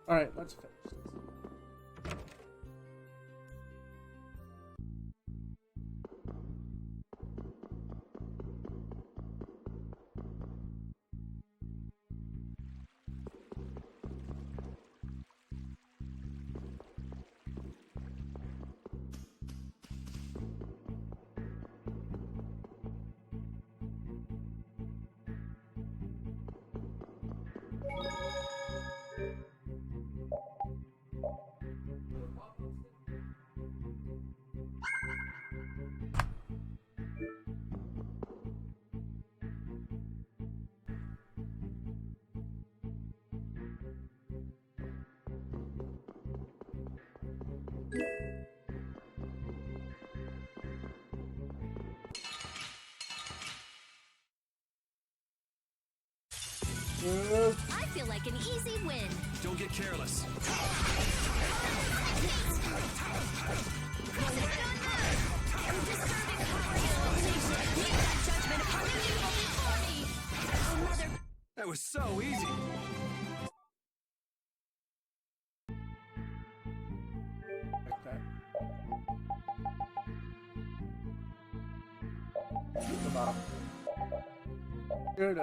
Alright, let's finish this. I feel like an easy win. Don't get careless. That was so easy. Like that. Come on. Good.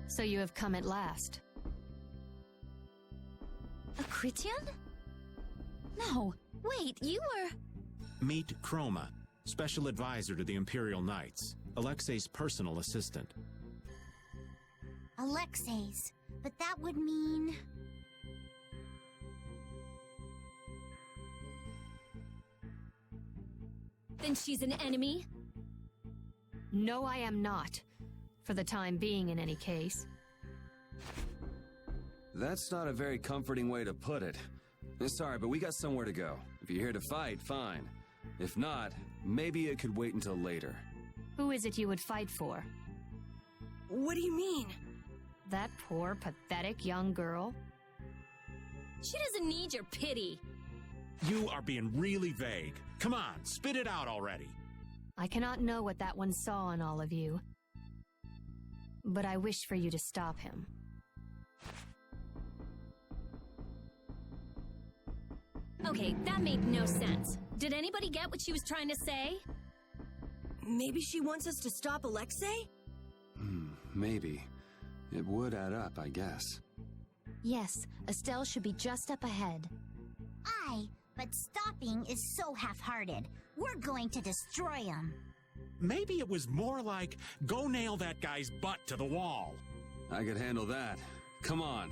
So you have come at last. A Christian? No, wait, you were... Meet Chroma, special advisor to the Imperial Knights, Alexei's personal assistant. Alexei's, but that would mean... Then she's an enemy? No, I am not. For the time being, in any case. That's not a very comforting way to put it. Sorry, but we got somewhere to go. If you're here to fight, fine. If not, maybe it could wait until later. Who is it you would fight for? What do you mean? That poor, pathetic young girl? She doesn't need your pity. You are being really vague. Come on, spit it out already. I cannot know what that one saw in all of you. But I wish for you to stop him. Okay, that made no sense. Did anybody get what she was trying to say? Maybe she wants us to stop Alexei? Maybe. It would add up, I guess. Yes, Estelle should be just up ahead. Aye, but stopping is so half-hearted. We're going to destroy him. Maybe it was more like, go nail that guy's butt to the wall. I could handle that. Come on.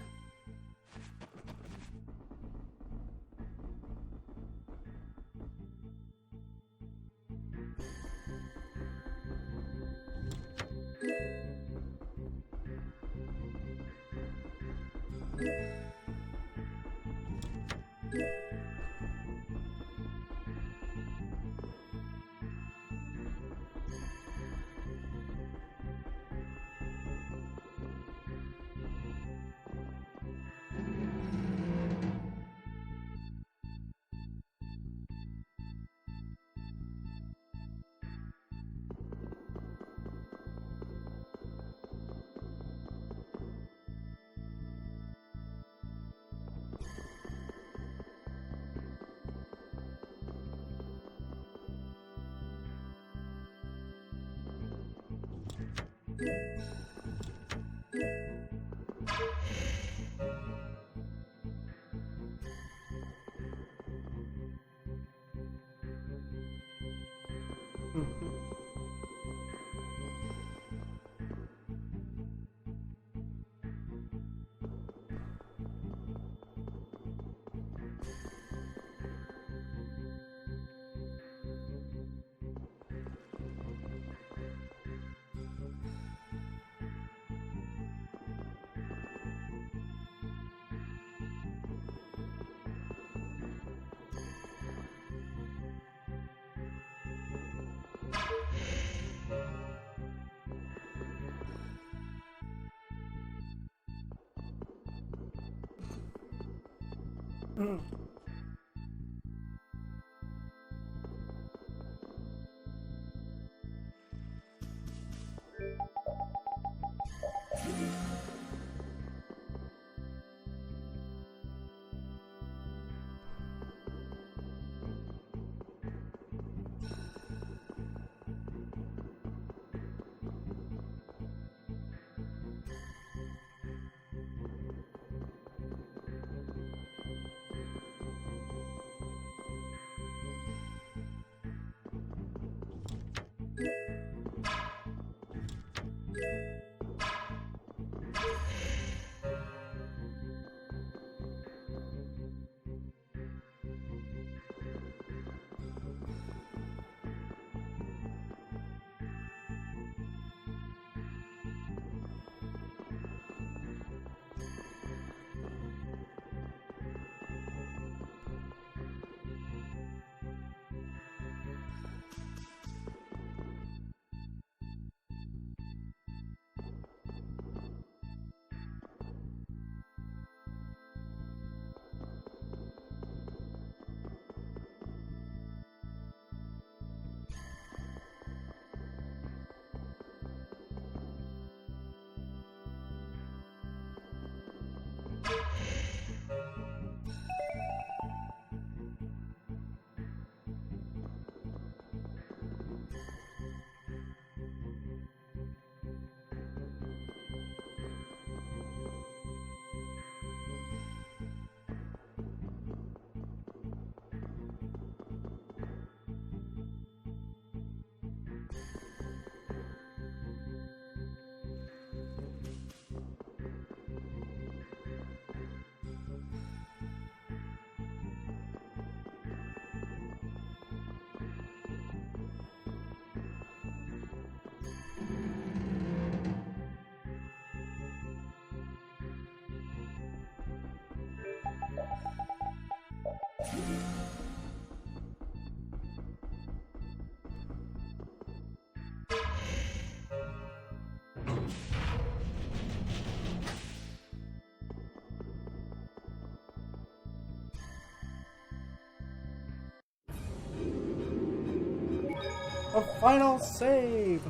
A final save!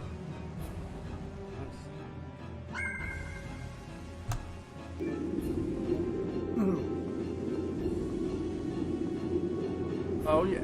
Oh yeah.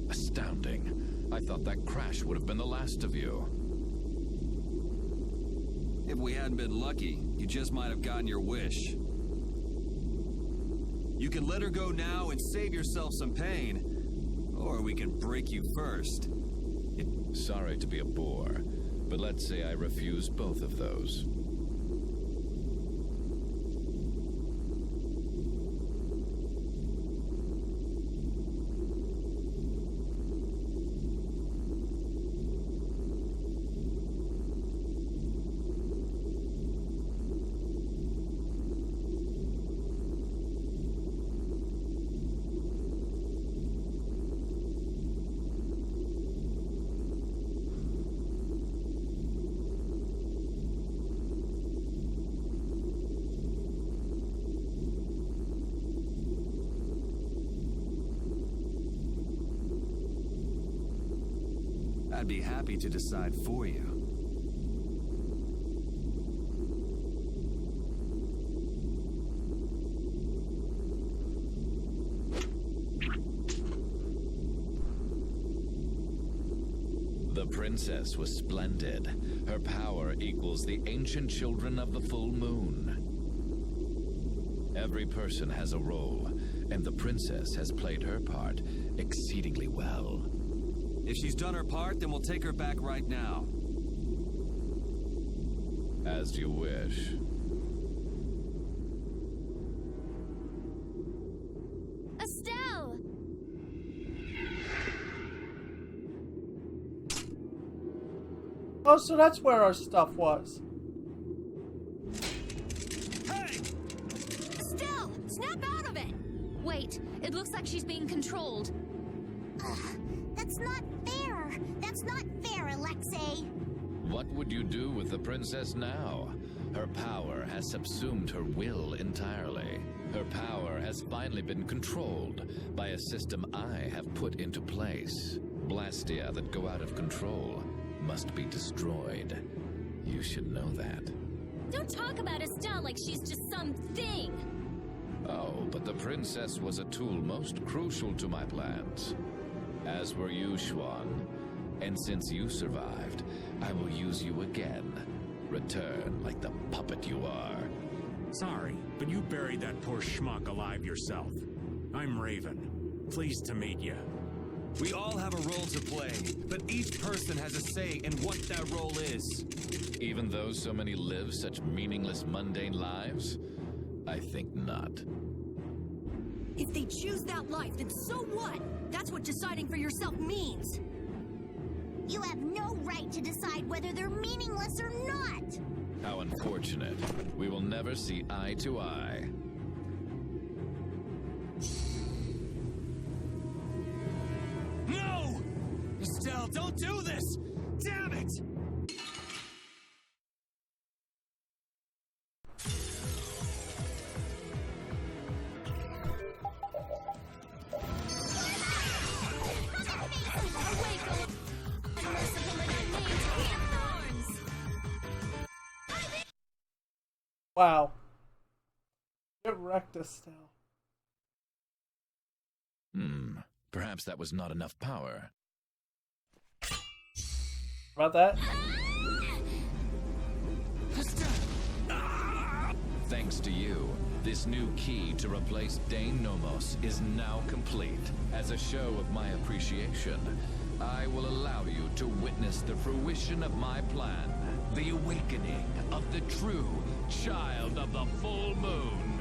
Astounding. I thought that crash would have been the last of you. If we hadn't been lucky, you just might have gotten your wish. You can let her go now and save yourself some pain, or we can break you first. Sorry to be a bore, but let's say I refuse both of those. I'd be happy to decide for you. The princess was splendid. Her power equals the ancient children of the full moon. Every person has a role, and the princess has played her part exceedingly well. If she's done her part, then we'll take her back right now. As you wish. Estelle! Oh, so that's where our stuff was. Estelle! Snap out of it! Wait, it looks like she's being controlled. That's not fair. That's not fair, Alexei. What would you do with the princess now? Her power has subsumed her will entirely. Her power has finally been controlled by a system I have put into place. Blastia that go out of control must be destroyed. You should know that. Don't talk about Estelle like she's just some thing! Oh, but the princess was a tool most crucial to my plans. As were you, Schwan. And since you survived, I will use you again. Return like the puppet you are. Sorry, but you buried that poor schmuck alive yourself. I'm Raven. Pleased to meet you. We all have a role to play, but each person has a say in what that role is. Even though so many live such meaningless, mundane lives? I think not. If they choose that life, then so what? That's what deciding for yourself means. You have no right to decide whether they're meaningless or not. How unfortunate. We will never see eye to eye. No! Estelle, don't do this! Damn it! Wow. Get wrecked, Estelle. Perhaps that was not enough power. About that? Thanks to you, this new key to replace Dane Nomos is now complete. As a show of my appreciation, I will allow you to witness the fruition of my plan. The awakening of the true child of the full moon.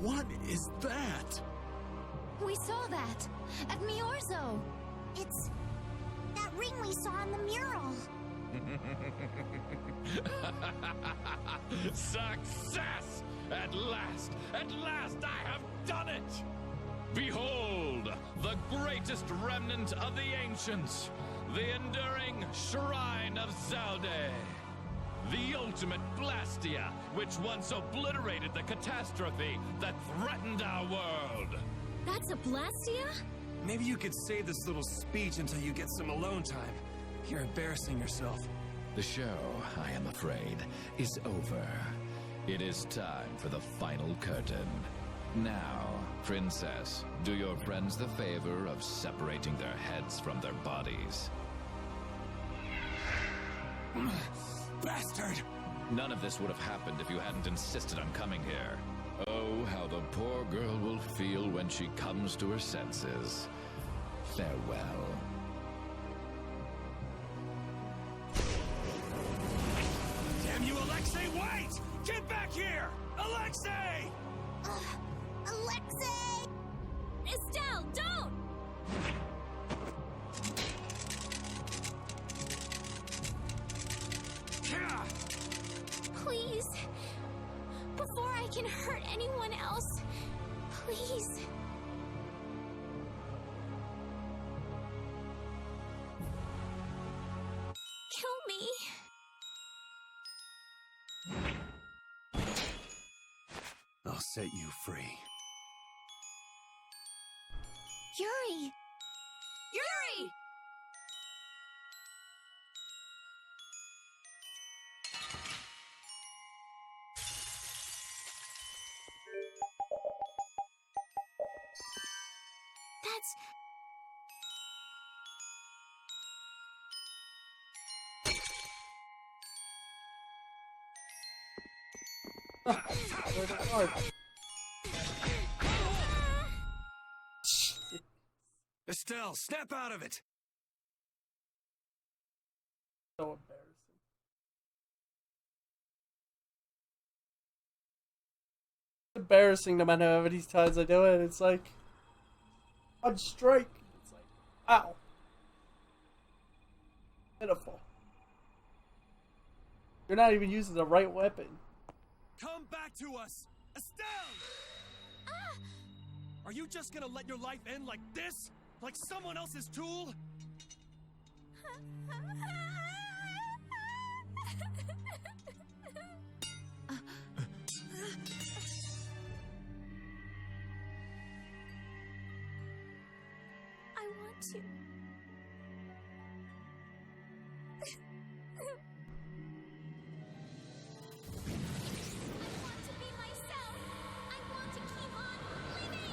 What is that? We saw that! At Miorzo! It's that ring we saw on the mural. Success! At last I have done it! Behold, the greatest remnant of the ancients, the enduring Shrine of Zalde. The ultimate Blastia, which once obliterated the catastrophe that threatened our world. That's a Blastia? Maybe you could save this little speech until you get some alone time. You're embarrassing yourself. The show, I am afraid, is over. It is time for the final curtain. Now, Princess, do your friends the favor of separating their heads from their bodies. Bastard! None of this would have happened if you hadn't insisted on coming here. Oh, how the poor girl will feel when she comes to her senses. Farewell. Damn you, Alexei, wait! Get back here! Alexei! Alexei! Estelle, don't! Please. Before I can hurt anyone else. Please. Kill me. I'll set you free. Yuri! Yuri! That's... Where's the card? Estelle, snap out of it! So embarrassing. It's embarrassing no matter how many times I do it. It's like on strike. It's like, ow. Pitiful. You're not even using the right weapon. Come back to us! Estelle! Are you just gonna let your life end like this? Like someone else's tool? I want to. I want to be myself. I want to keep on living.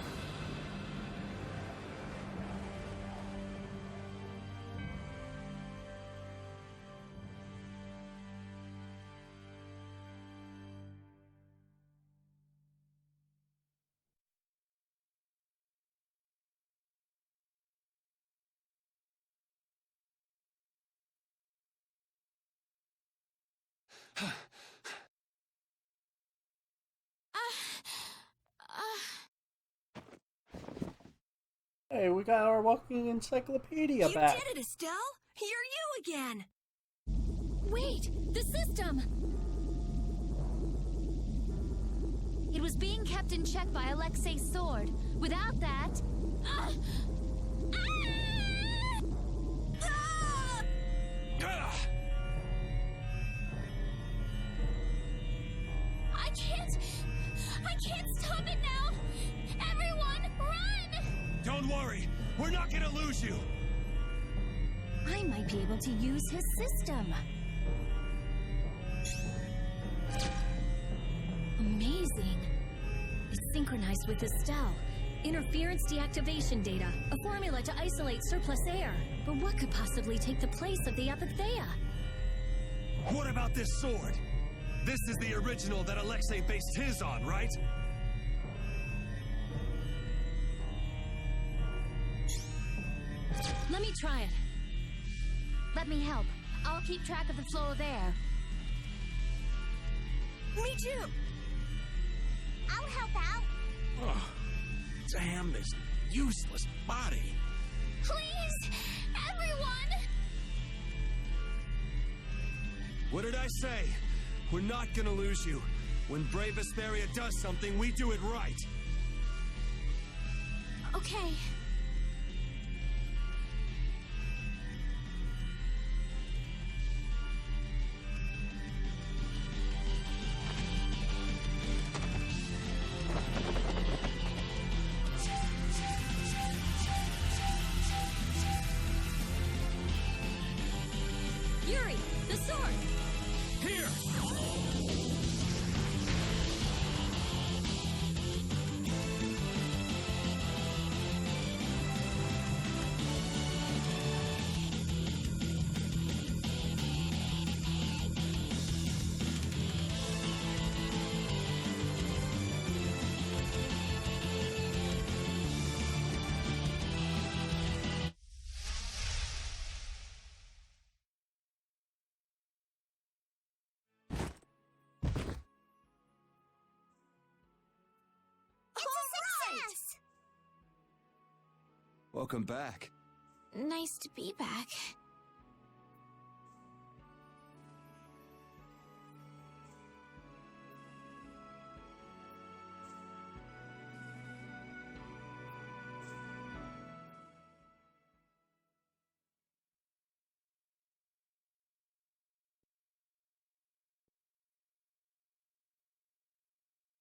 Hey, we got our walking encyclopedia You back. did it, Estelle! You're you again! Wait! The system! It was being kept in check by Alexei's sword. Without that... I can't stop it now. Everyone, run! Don't worry, we're not gonna lose you! I might be able to use his system. Amazing. It's synchronized with Estelle. Interference deactivation data. A formula to isolate surplus air. But what could possibly take the place of the Apatheia? What about this sword? This is the original that Alexei based his on, right? Let me try it. Let me help. I'll keep track of the flow of air. Me too! I'll help out. Oh, damn this useless body. Please, everyone! What did I say? We're not gonna lose you. When Brave Vesperia does something, we do it right. Okay. Yuri, the sword! Here! Welcome back. Nice to be back.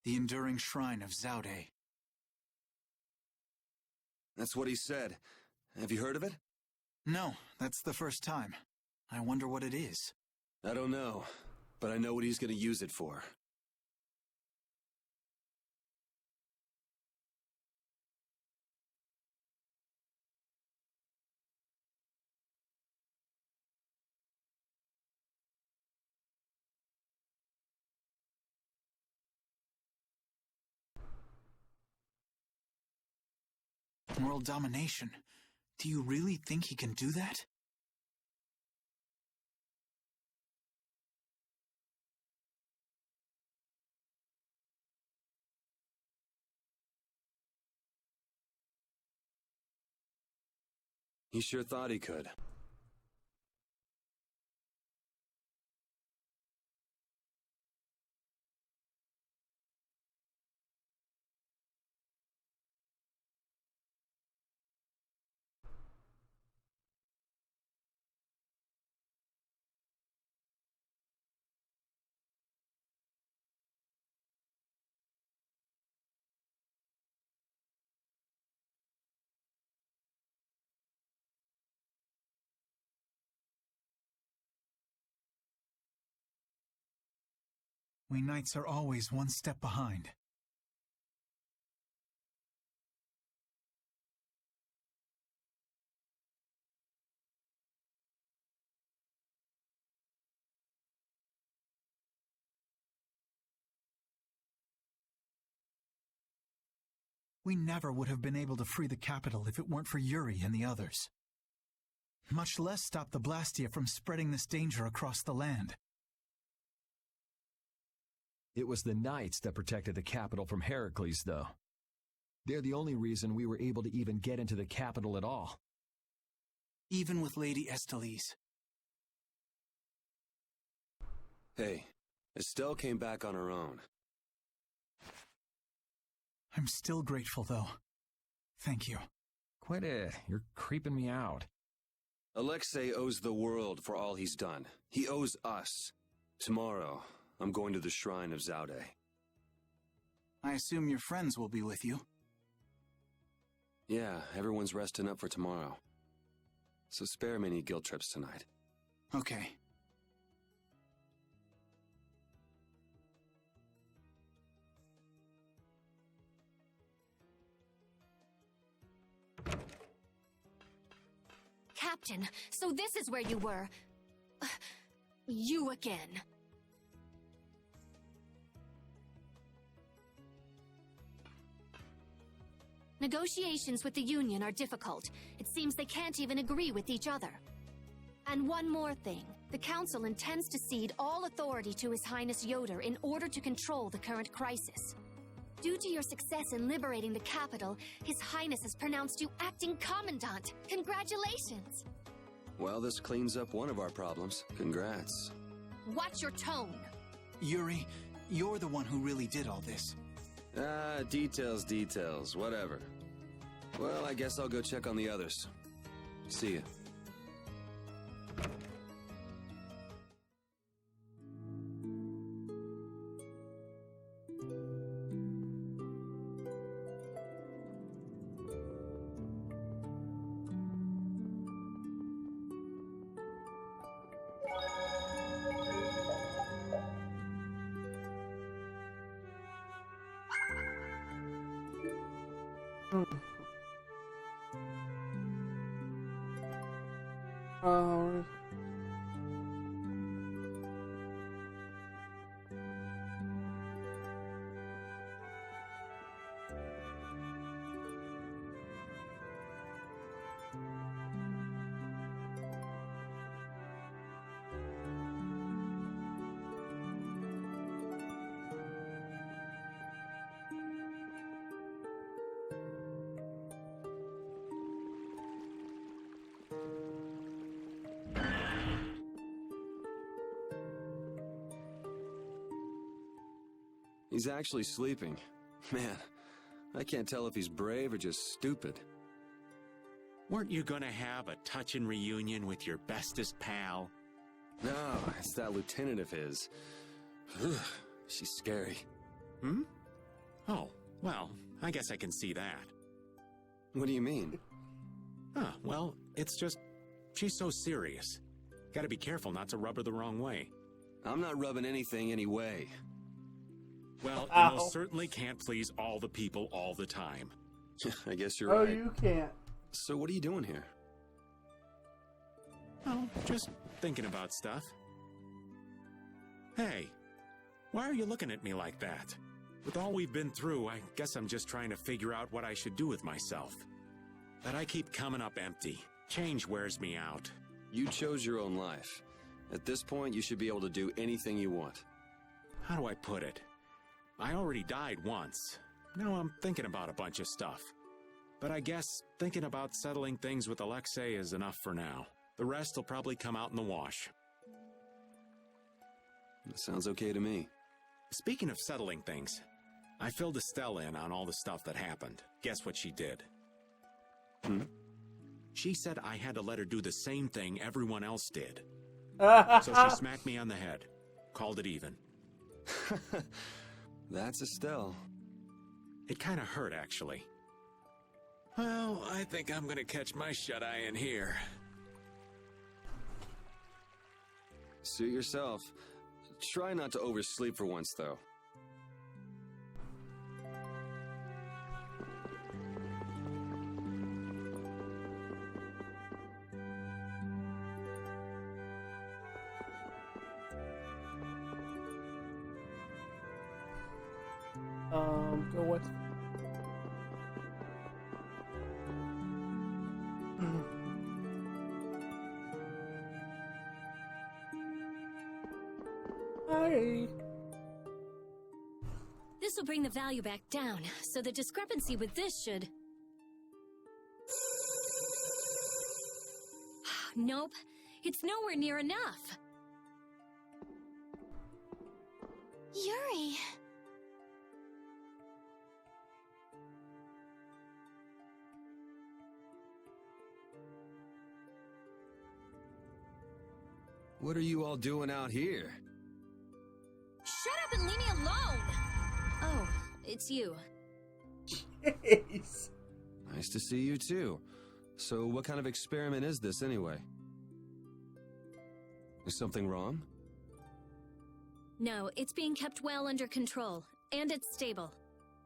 The enduring shrine of Zaude. That's what he said. Have you heard of it? No, that's the first time. I wonder what it is. I don't know, but I know what he's gonna use it for. World domination. Do you really think he can do that? He sure thought he could. We knights are always one step behind. We never would have been able to free the capital if it weren't for Yuri and the others. Much less stop the Blastia from spreading this danger across the land. It was the Knights that protected the capital from Heracles, though. They're the only reason we were able to even get into the capital at all. Even with Lady Estellise. Hey, Estelle came back on her own. I'm still grateful, though. Thank you. Quit it. You're creeping me out. Alexei owes the world for all he's done. He owes us. Tomorrow, I'm going to the shrine of Zaude. I assume your friends will be with you. Yeah, everyone's resting up for tomorrow. So spare me any guilt trips tonight. Okay. Captain, so this is where you were. You again. Negotiations with the Union are difficult. It seems they can't even agree with each other. And one more thing. The Council intends to cede all authority to His Highness Yoder in order to control the current crisis. Due to your success in liberating the capital, His Highness has pronounced you acting commandant. Congratulations! Well, this cleans up one of our problems. Congrats. Watch your tone. Yuri, you're the one who really did all this. Details, whatever. Well, I guess I'll go check on the others. See ya. He's actually sleeping. Man, I can't tell if he's brave or just stupid. Weren't you gonna have a touching reunion with your bestest pal? No, it's that lieutenant of his. Ugh, she's scary. Hmm? Oh, well, I guess I can see that. What do you mean? Huh, well, it's just... she's so serious. Gotta be careful not to rub her the wrong way. I'm not rubbing anything any way. Well, you most certainly can't please all the people all the time. I guess you're Oh, right. you can't. So what are you doing here? Oh, just thinking about stuff. Hey, why are you looking at me like that? With all we've been through, I guess I'm just trying to figure out what I should do with myself. But I keep coming up empty. Change wears me out. You chose your own life. At this point, you should be able to do anything you want. How do I put it? I already died once. Now I'm thinking about a bunch of stuff. But I guess thinking about settling things with Alexei is enough for now. The rest will probably come out in the wash. That sounds okay to me. Speaking of settling things, I filled Estelle in on all the stuff that happened. Guess what she did? Hmm? She said I had to let her do the same thing everyone else did. So she smacked me on the head. Called it even. That's Estelle. It kind of hurt, actually. Well, I think I'm gonna catch my shut-eye in here. Suit yourself. Try not to oversleep for once, though. Go what? Hi. This will bring the value back down, so the discrepancy with this should... Nope, it's nowhere near enough. Yuri! What are you all doing out here? Shut up and leave me alone! Oh, it's you. Jeez. Nice to see you, too. So what kind of experiment is this, anyway? Is something wrong? No, it's being kept well under control, and it's stable.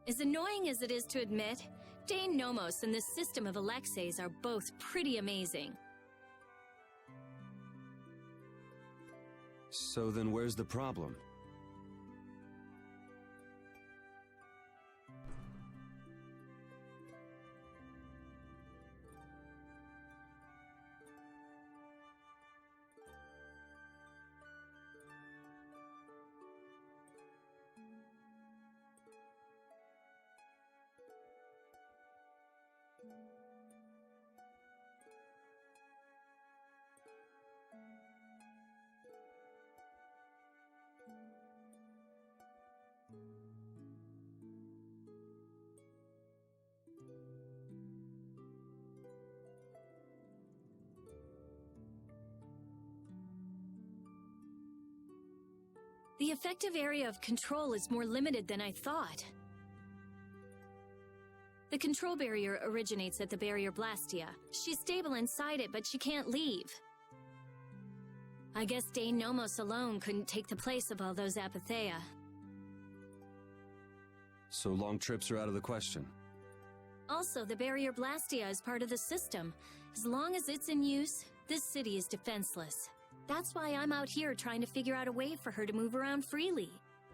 As annoying as it is to admit, Dane Nomos and this system of Alexei's are both pretty amazing. So then where's the problem? The effective area of control is more limited than I thought. The control barrier originates at the barrier Blastia. She's stable inside it, but she can't leave. I guess Dane Nomos alone couldn't take the place of all those Apatheia. So long trips are out of the question. Also, the barrier Blastia is part of the system. As long as it's in use, this city is defenseless. That's why I'm out here trying to figure out a way for her to move around freely.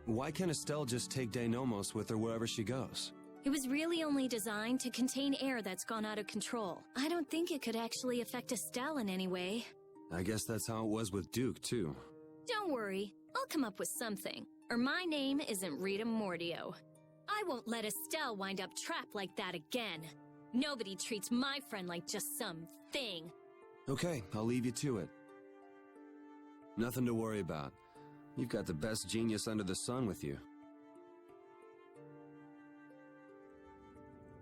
Why can't Estelle just take Denomos with her wherever she goes? It was really only designed to contain air that's gone out of control. I don't think it could actually affect Estelle in any way. I guess that's how it was with Duke, too. Don't worry, I'll come up with something. Or my name isn't Rita Mordio. I won't let Estelle wind up trapped like that again. Nobody treats my friend like just some thing. Okay, I'll leave you to it. Nothing to worry about. You've got the best genius under the sun with you.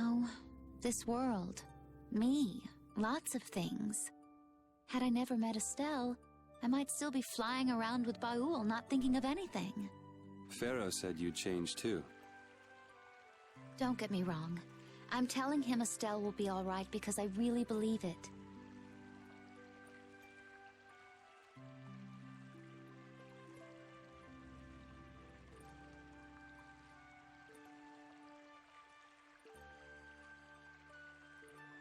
Oh, this world. Me. Lots of things. Had I never met Estelle, I might still be flying around with Baul, not thinking of anything. Pharaoh said you'd change too. Don't get me wrong. I'm telling him Estelle will be alright because I really believe it.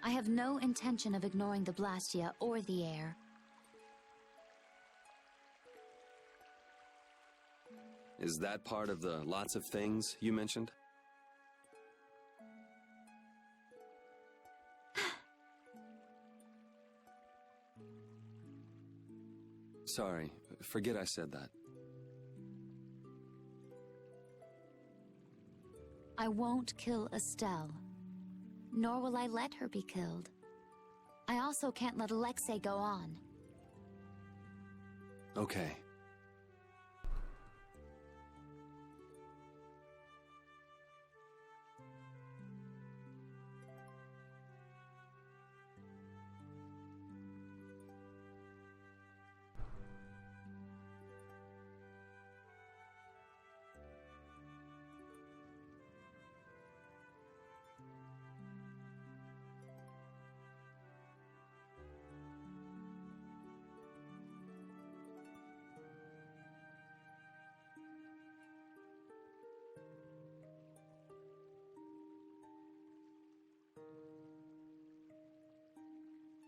I have no intention of ignoring the Blastia or the air. Is that part of the lots of things you mentioned? Sorry, forget I said that. I won't kill Estelle. Nor will I let her be killed. I also can't let Alexei go on. Okay.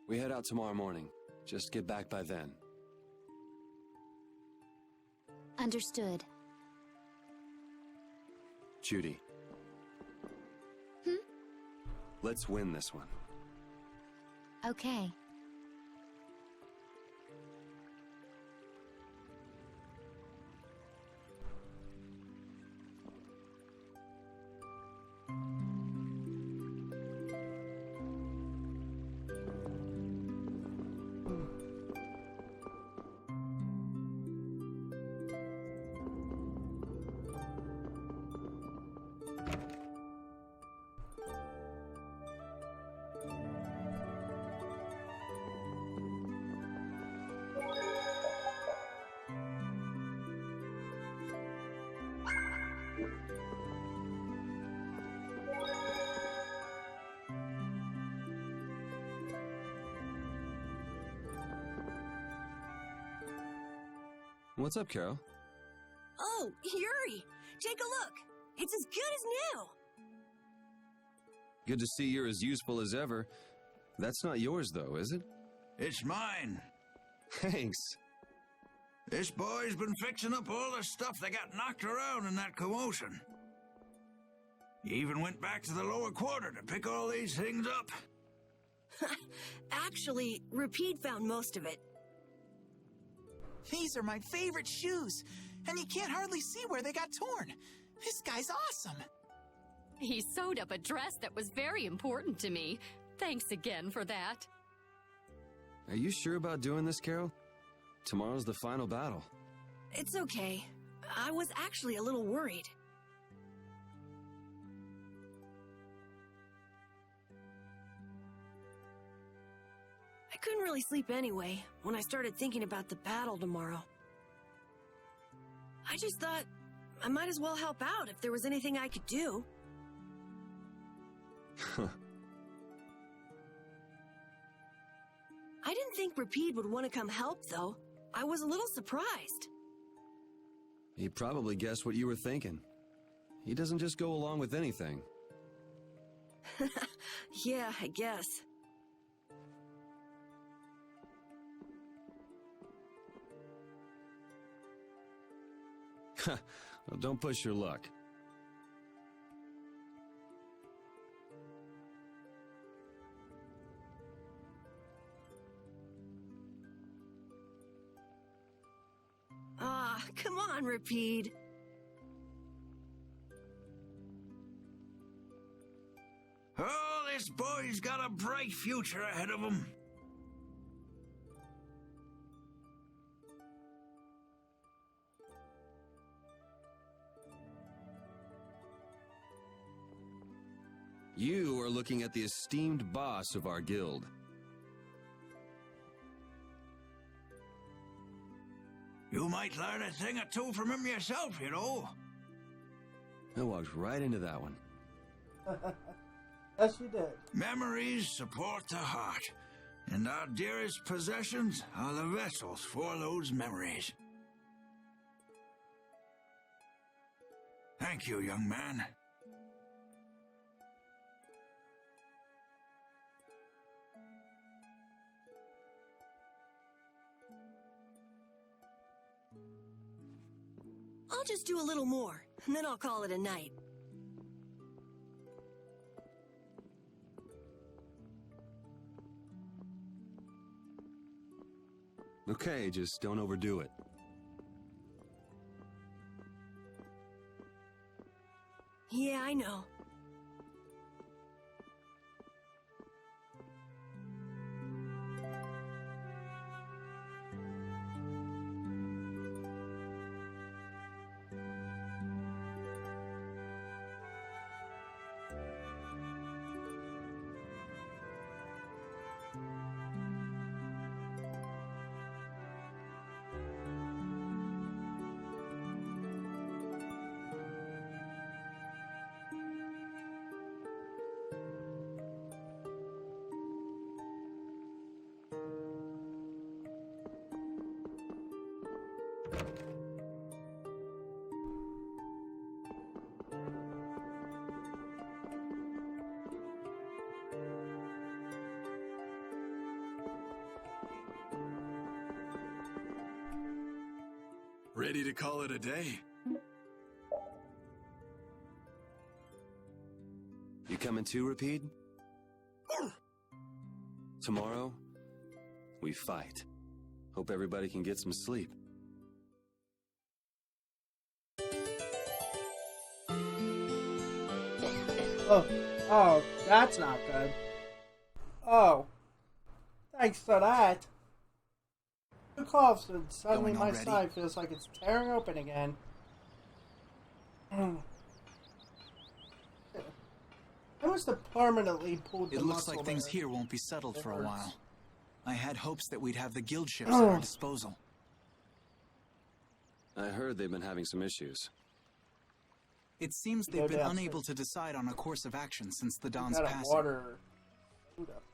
We head out tomorrow morning. Just get back by then. Understood. Judy. Let's win this one. Okay. What's up, Carol? Oh, Yuri! Take a look! It's as good as new! Good to see you're as useful as ever. That's not yours, though, is it? It's mine. Thanks. This boy's been fixing up all the stuff that got knocked around in that commotion. He even went back to the lower quarter to pick all these things up. Actually, Rapide found most of it. These are my favorite shoes, and you can't hardly see where they got torn. This guy's awesome. He sewed up a dress that was very important to me. Thanks again for that. Are you sure about doing this, Carol? Tomorrow's the final battle. It's okay. I was actually a little worried. I couldn't really sleep anyway when I started thinking about the battle tomorrow. I just thought I might as well help out if there was anything I could do. I didn't think Rapide would want to come help, though. I was a little surprised. He probably guessed what you were thinking. He doesn't just go along with anything. Yeah, I guess. Well, don't push your luck. Ah, come on, Rapide. Oh, this boy's got a bright future ahead of him. You are looking at the esteemed boss of our guild. You might learn a thing or two from him yourself, you know. I walked right into that one. Yes, you did. Memories support the heart, and our dearest possessions are the vessels for those memories. Thank you, young man. I'll just do a little more, and then I'll call it a night. Okay, just don't overdo it. Yeah, I know. Ready to call it a day? You coming too, Rapide? Tomorrow, we fight. Hope everybody can get some sleep. Oh, that's not good. Oh, thanks for that. Two coughs and suddenly my side feels like it's tearing open again. I must have permanently pulled the muscle. It looks like things here won't be settled for a while. I had hopes that we'd have the guild ships at our disposal. I heard they've been having some issues. It seems they've been unable to decide on a course of action since the Dawn's passing.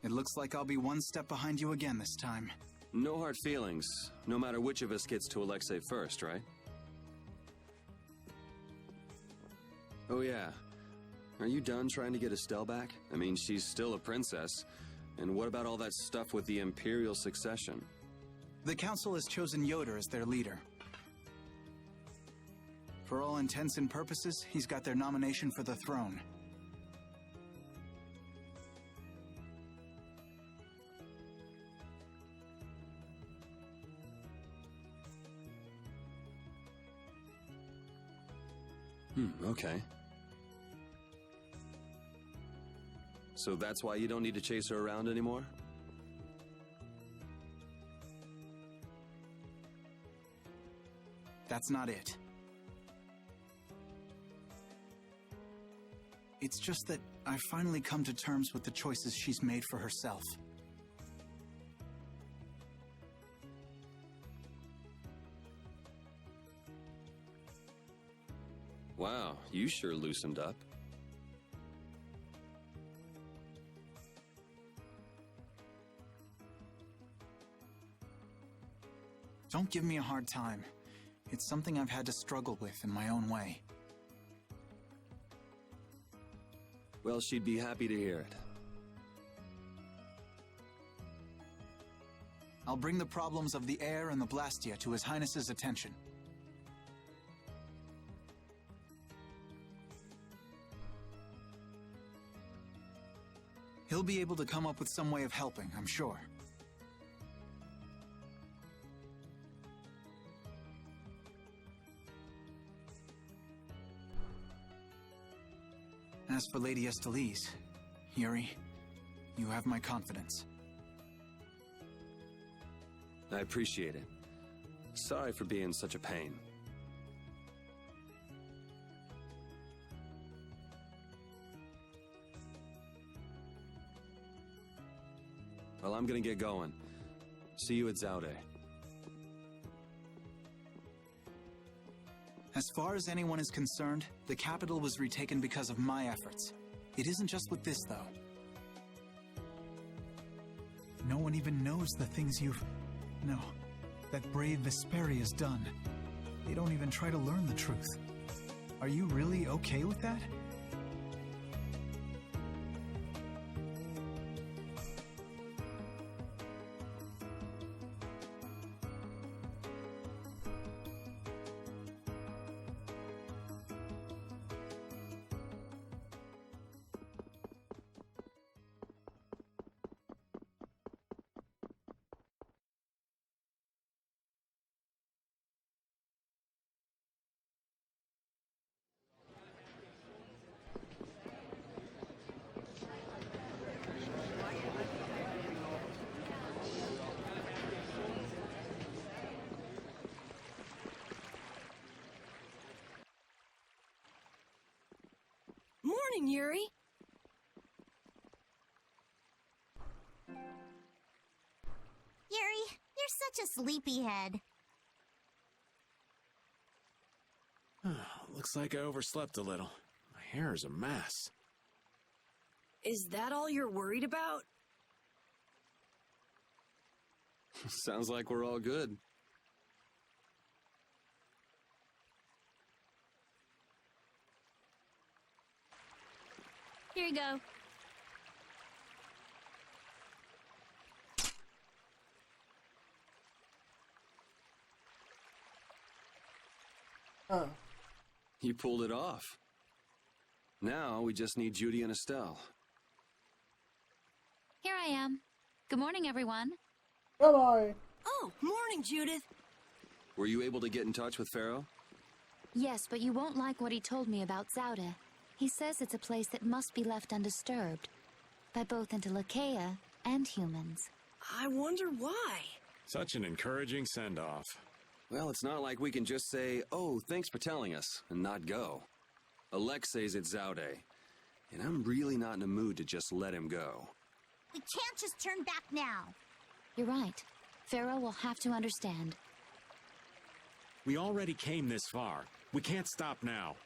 It looks like I'll be one step behind you again this time. No hard feelings, no matter which of us gets to Alexei first, right? Oh yeah. Are you done trying to get Estelle back? I mean, she's still a princess. And what about all that stuff with the Imperial succession? The Council has chosen Yoder as their leader. For all intents and purposes, he's got their nomination for the throne. Okay. So that's why you don't need to chase her around anymore? That's not it. It's just that I've finally come to terms with the choices she's made for herself. Wow, you sure loosened up. Don't give me a hard time. It's something I've had to struggle with in my own way. Well, she'd be happy to hear it. I'll bring the problems of the air and the Blastia to His Highness's attention. He'll be able to come up with some way of helping, I'm sure. As for Lady Estellise, Yuri, you have my confidence. I appreciate it. Sorry for being such a pain. Well, I'm gonna get going. See you at Zaude. As far as anyone is concerned, the capital was retaken because of my efforts. It isn't just with this, though. No one even knows the things that brave Vesperia's done. They don't even try to learn the truth. Are you really okay with that? Morning, Yuri. Yuri, you're such a sleepyhead. Looks like I overslept a little. My hair is a mess. Is that all you're worried about? Sounds like we're all good. Here you go. Huh. You pulled it off. Now we just need Judy and Estelle. Here I am. Good morning, everyone. Bye-bye. Oh, morning, Judith. Were you able to get in touch with Pharaoh? Yes, but you won't like what he told me about Zaude. He says it's a place that must be left undisturbed by both Interleuchea and humans. I wonder why. Such an encouraging send-off. Well, it's not like we can just say, oh, thanks for telling us, and not go. Alexei's at Zaude, and I'm really not in a mood to just let him go. We can't just turn back now. You're right. Pharaoh will have to understand. We already came this far. We can't stop now.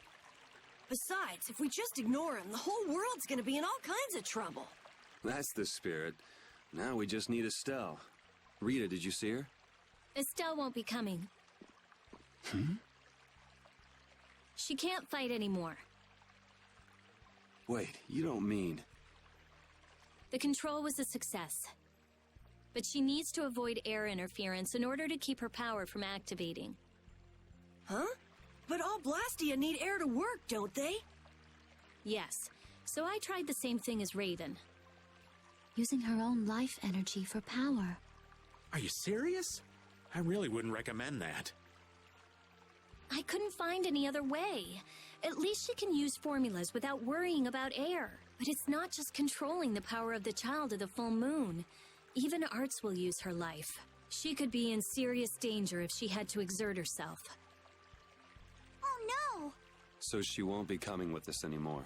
Besides, if we just ignore him, the whole world's gonna be in all kinds of trouble. That's the spirit. Now we just need Estelle. Rita, did you see her? Estelle won't be coming. She can't fight anymore. Wait, you don't mean... The control was a success. But she needs to avoid air interference in order to keep her power from activating. Huh? But all Blastia need air to work, don't they? Yes. So I tried the same thing as Raven. Using her own life energy for power. Are you serious? I really wouldn't recommend that. I couldn't find any other way. At least she can use formulas without worrying about air. But it's not just controlling the power of the child of the full moon. Even Arts will use her life. She could be in serious danger if she had to exert herself. Oh no! So she won't be coming with us anymore.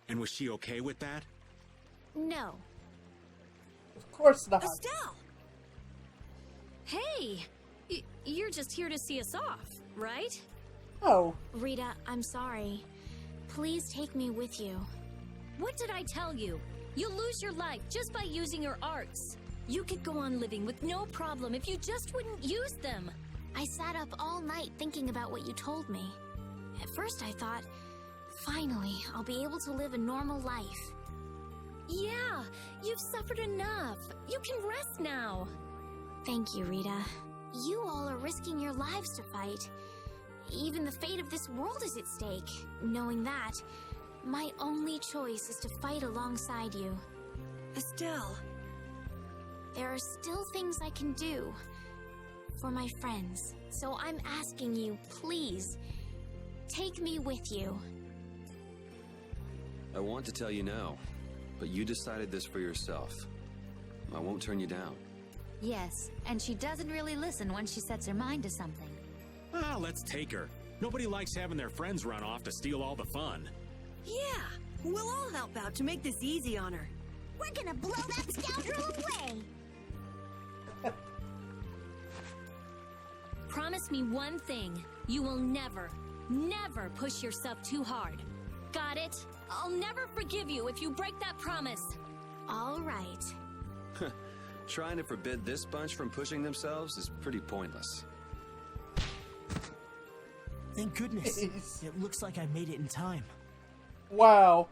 And was she okay with that? No. Of course not. Estelle! Hey! You're just here to see us off, right? Oh. Rita, I'm sorry. Please take me with you. What did I tell you? You'll lose your life just by using your arts. You could go on living with no problem if you just wouldn't use them. I sat up all night thinking about what you told me. At first I thought, finally, I'll be able to live a normal life. Yeah, you've suffered enough. You can rest now. Thank you, Rita. You all are risking your lives to fight. Even the fate of this world is at stake. Knowing that, my only choice is to fight alongside you. Estelle. There are still things I can do for my friends. So I'm asking you, please, take me with you. I want to tell you no, but you decided this for yourself. I won't turn you down. Yes, and she doesn't really listen when she sets her mind to something. Ah, let's take her. Nobody likes having their friends run off to steal all the fun. Yeah, we'll all help out to make this easy on her. We're gonna blow that scoundrel away! promise me one thing. You will never, never push yourself too hard. Got it? I'll never forgive you if you break that promise. All right. Trying to forbid this bunch from pushing themselves is pretty pointless. Thank goodness. It looks like I made it in time. Wow.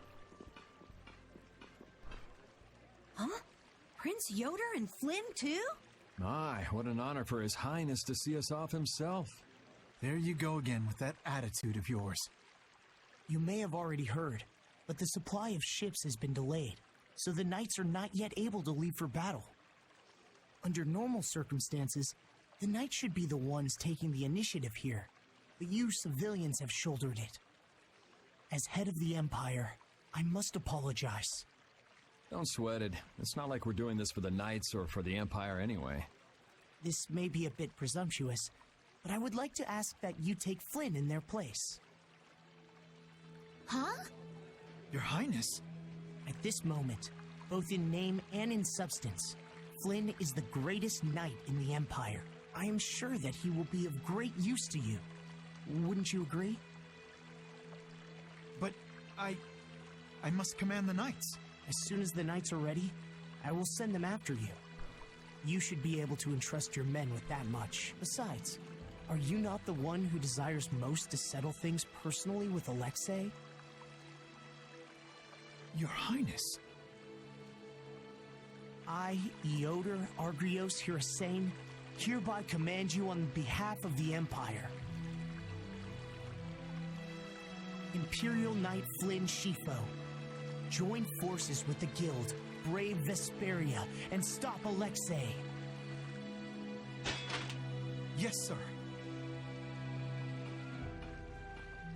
Huh? Prince Yoder and Flynn, too? My, what an honor for His Highness to see us off himself. There you go again with that attitude of yours. You may have already heard, but the supply of ships has been delayed, so the knights are not yet able to leave for battle. Under normal circumstances, the knights should be the ones taking the initiative here, but you civilians have shouldered it. As head of the Empire, I must apologize. Don't sweat it. It's not like we're doing this for the Knights or for the Empire anyway. This may be a bit presumptuous, but I would like to ask that you take Flynn in their place. Huh? Your Highness? At this moment, both in name and in substance, Flynn is the greatest knight in the Empire. I am sure that he will be of great use to you. Wouldn't you agree? But I must command the knights. As soon as the knights are ready, I will send them after you. You should be able to entrust your men with that much. Besides, are you not the one who desires most to settle things personally with Alexei? Your Highness. I, Eoder Argrios Hirasain, hereby command you on behalf of the Empire. Imperial Knight Flynn Shifo, join forces with the Guild, brave Vesperia, and stop Alexei. Yes, sir.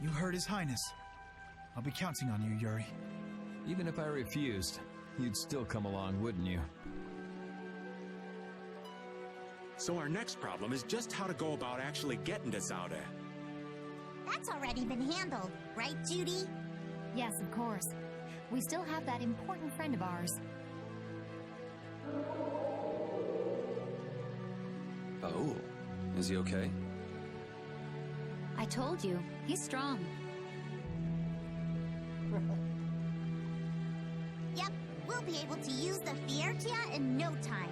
You heard His Highness. I'll be counting on you, Yuri. Even if I refused, you'd still come along, wouldn't you? So our next problem is just how to go about actually getting to Zaude. That's already been handled, right, Judy? Yes, of course. We still have that important friend of ours. Oh, is he okay? I told you, he's strong. Yep, we'll be able to use the Fiertia in no time.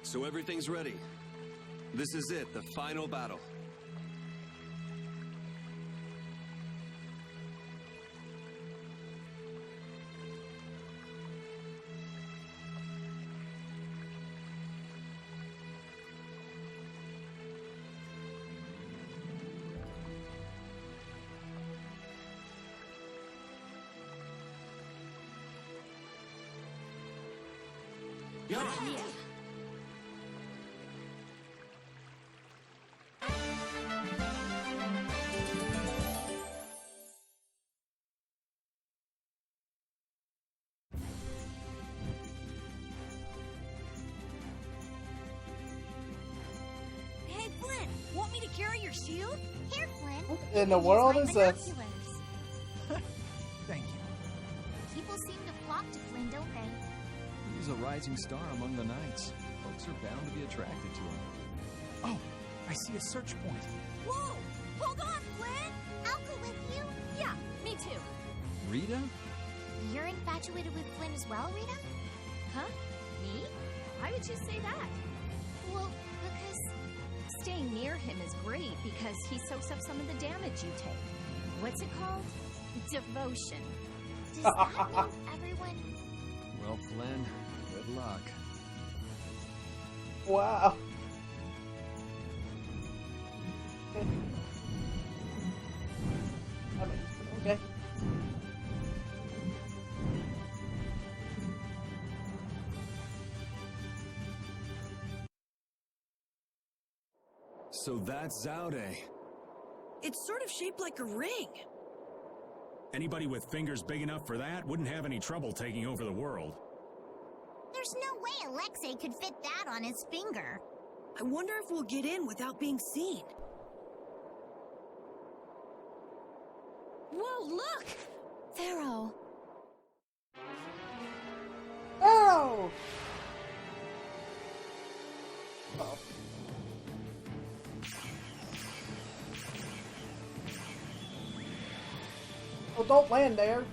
So everything's ready. This is it, the final battle. Yeah. Hey, Flynn, want me to carry your shield? Here, Flynn. What in the world is this? Thank you. People seem to flock to Flynn, don't they? He's a rising star among the Knights. Folks are bound to be attracted to him. Oh, I see a search point. Whoa! Hold on, Flynn! I'll go with you. Yeah, me too. Rita? You're infatuated with Flynn as well, Rita? Huh? Me? Why would you say that? Well, because... Staying near him is great because he soaks up some of the damage you take. What's it called? Devotion. Does that mean everyone... Well, Flynn, good luck. Wow. I mean, okay. So that's Zaude. It's sort of shaped like a ring. Anybody with fingers big enough for that wouldn't have any trouble taking over the world. There's no way Alexei could fit that on his finger. I wonder if we'll get in without being seen. Whoa, look! Pharaoh. Oh! Oh. Oh, don't land there.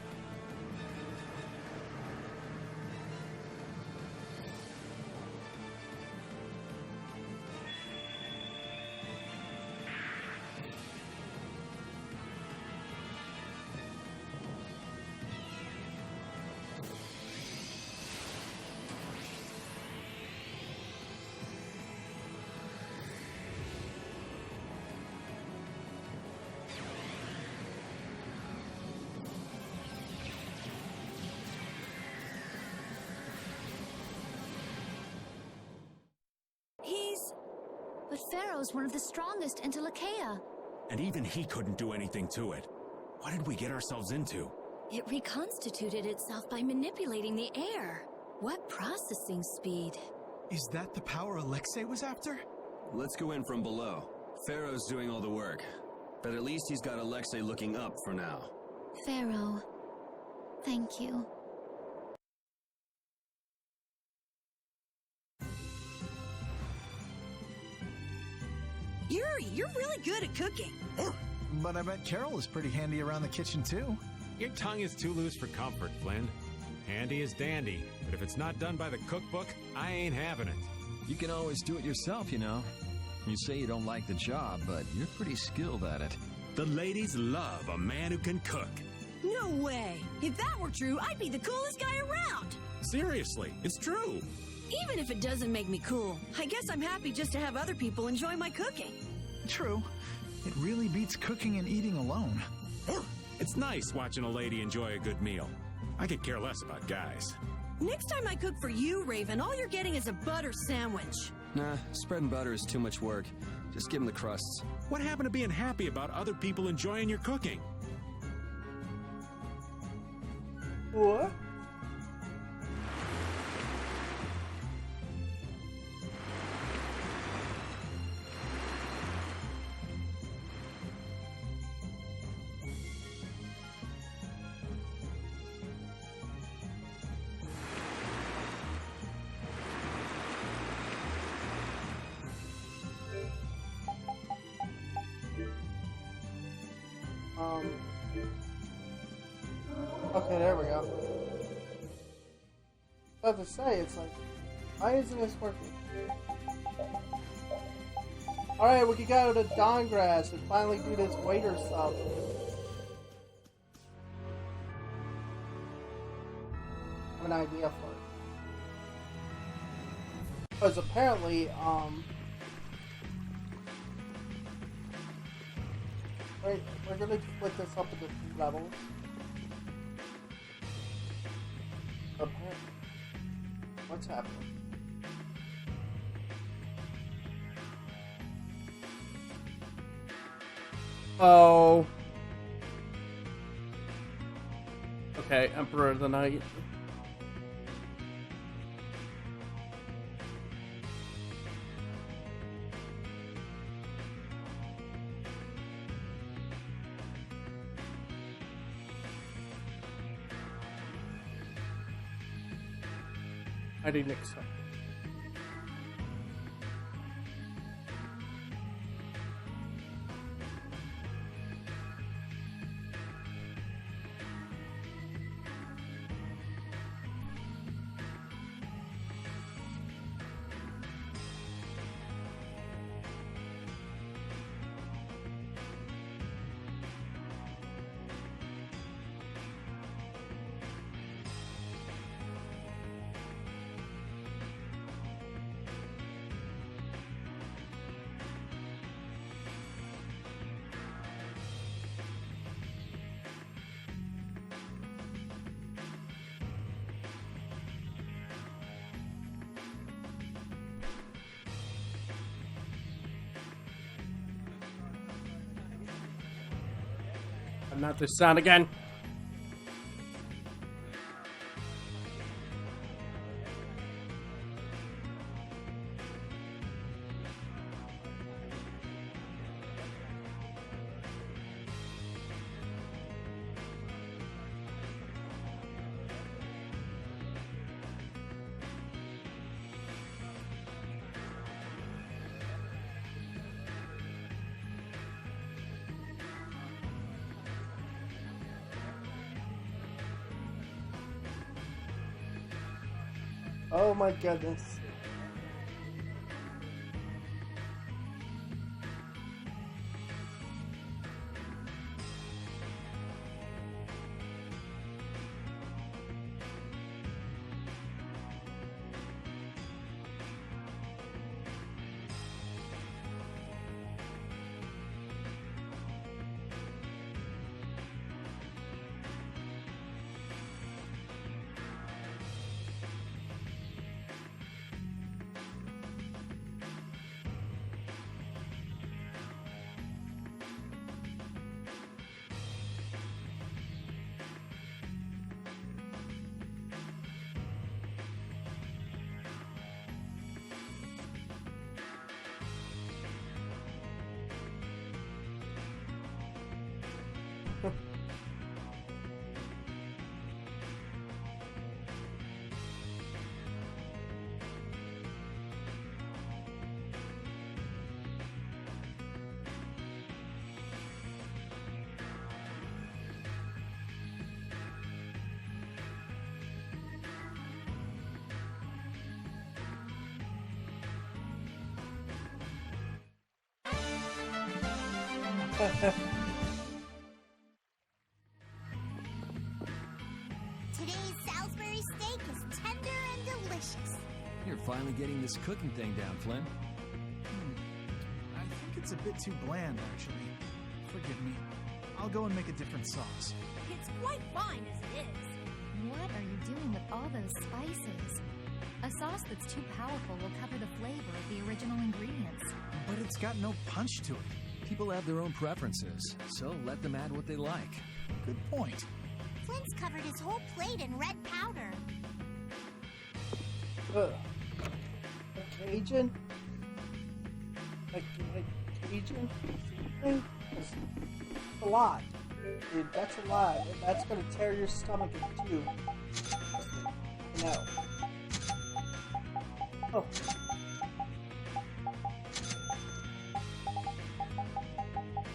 But Pharaoh's one of the strongest in Telekea. And even he couldn't do anything to it. What did we get ourselves into? It reconstituted itself by manipulating the air. What processing speed? Is that the power Alexei was after? Let's go in from below. Pharaoh's doing all the work. But at least he's got Alexei looking up for now. Pharaoh, thank you. You're really good at cooking. But I bet Carol is pretty handy around the kitchen, too. Your tongue is too loose for comfort, Flynn. Handy is dandy, but if it's not done by the cookbook, I ain't having it. You can always do it yourself, you know. You say you don't like the job, but you're pretty skilled at it. The ladies love a man who can cook. No way. If that were true, I'd be the coolest guy around. Seriously, it's true. Even if it doesn't make me cool, I guess I'm happy just to have other people enjoy my cooking. True. It really beats cooking and eating alone. It's nice watching a lady enjoy a good meal. I could care less about guys. Next time I cook for you, Raven, all you're getting is a butter sandwich. Nah, spreading butter is too much work. Just give him the crusts. What happened to being happy about other people enjoying your cooking? What? Okay, there we go. I was about to say, it's like, why isn't this working? Alright, we can go to Dawngrass and finally do this waiter stuff. I have an idea for it. Because apparently, we're gonna split this up into 2 levels. Apparently. What's happening? Oh. Okay, Emperor of the Night. I didn't accept. not this sound again. Oh my goodness. Today's Salisbury steak is tender and delicious. You're finally getting this cooking thing down, Flynn. I think it's a bit too bland, actually. Forgive me. I'll go and make a different sauce. It's quite fine as it is. What are you doing with all those spices? A sauce that's too powerful will cover the flavor of the original ingredients. But it's got no punch to it. People have their own preferences, so let them add what they like. Good point. Flynn's covered his whole plate in red powder. Ugh. A Cajun? Like Cajun? That's a lot. Dude, that's a lot. That's gonna tear your stomach in two. No. Oh.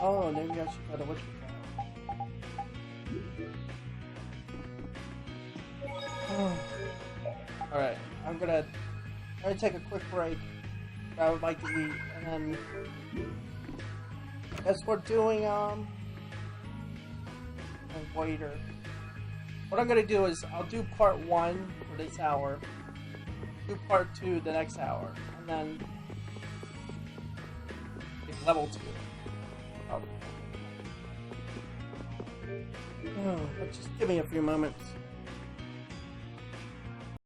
Oh, maybe I should go to which one. Alright, I'm gonna take a quick break. I would like to eat, and then as we're doing a waiter. What I'm gonna do is I'll do part 1 for this hour, do part 2 the next hour, and then level 2. Oh, just give me a few moments.